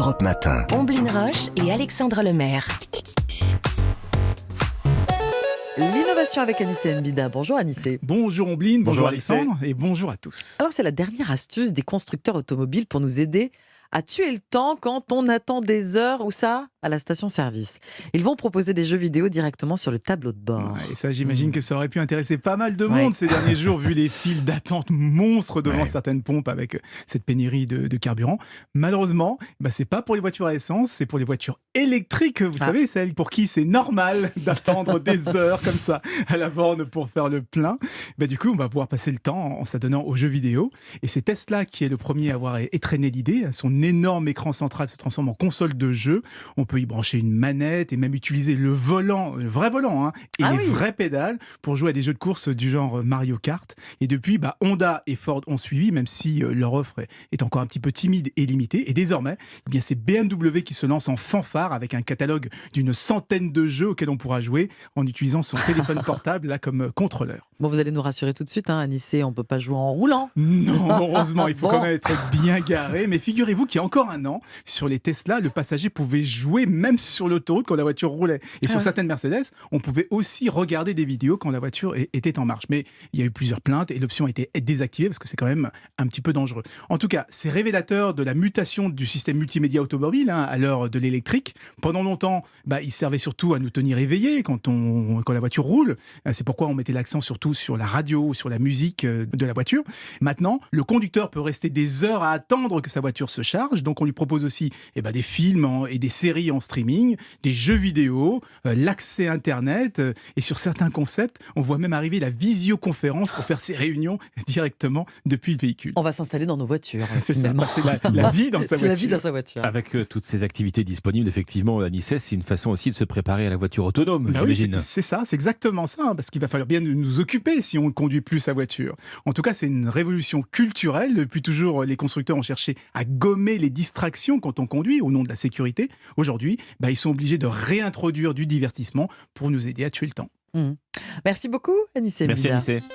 Europe Matin. Omblin Roche et Alexandre Lemaire. L'innovation avec Anissé Mbida. Bonjour Anissé. Bonjour Omblin, bonjour Alexis. Alexandre et bonjour à tous. Alors c'est la dernière astuce des constructeurs automobiles pour nous aider à tuer le temps quand on attend des heures, où ça ? À la station-service. Ils vont proposer des jeux vidéo directement sur le tableau de bord. Et ça, j'imagine que ça aurait pu intéresser pas mal de monde ces derniers jours, vu les files d'attente monstres devant certaines pompes avec cette pénurie de carburant. Malheureusement, c'est pas pour les voitures à essence, c'est pour les voitures électriques. Vous savez, celles pour qui c'est normal d'attendre des heures comme ça à la borne pour faire le plein. Du coup, on va pouvoir passer le temps en s'adonnant aux jeux vidéo. Et c'est Tesla qui est le premier à avoir étraîné l'idée. Son énorme écran central se transforme en console de jeu. On peut y brancher une manette et même utiliser le volant, le vrai volant, et les vraies pédales pour jouer à des jeux de course du genre Mario Kart. Et depuis, Honda et Ford ont suivi, même si leur offre est encore un petit peu timide et limitée. Et désormais, c'est BMW qui se lance en fanfare avec un catalogue d'une centaine de jeux auxquels on pourra jouer en utilisant son téléphone portable là comme contrôleur. Bon, vous allez nous rassurer tout de suite, Anissé, on ne peut pas jouer en roulant. Non, heureusement, il faut quand même être bien garé. Mais figurez-vous qu'il y a encore un an, sur les Tesla, le passager pouvait jouer même sur l'autoroute quand la voiture roulait. Et sur certaines Mercedes, on pouvait aussi regarder des vidéos quand la voiture était en marche. Mais il y a eu plusieurs plaintes et l'option a été désactivée parce que c'est quand même un petit peu dangereux. En tout cas, c'est révélateur de la mutation du système multimédia automobile à l'heure de l'électrique. Pendant longtemps, il servait surtout à nous tenir éveillés quand la voiture roule. C'est pourquoi on mettait l'accent surtout sur la radio, sur la musique de la voiture. Maintenant, le conducteur peut rester des heures à attendre que sa voiture se charge. Donc on lui propose aussi des films et des séries en streaming, des jeux vidéo, l'accès Internet. Et sur certains concepts, on voit même arriver la visioconférence pour faire ses réunions directement depuis le véhicule. On va s'installer dans nos voitures. C'est ça, c'est la vie dans sa voiture. C'est la vie dans sa voiture. Avec toutes ces activités disponibles, effectivement, Anissé, c'est une façon aussi de se préparer à la voiture autonome, j'imagine. Oui, c'est ça, c'est exactement ça, parce qu'il va falloir bien nous occuper si on ne conduit plus sa voiture. En tout cas, c'est une révolution culturelle. Depuis toujours, les constructeurs ont cherché à gommer les distractions quand on conduit au nom de la sécurité. Aujourd'hui, ils sont obligés de réintroduire du divertissement pour nous aider à tuer le temps. Merci beaucoup, Anissé Mbida. Merci, Anissé.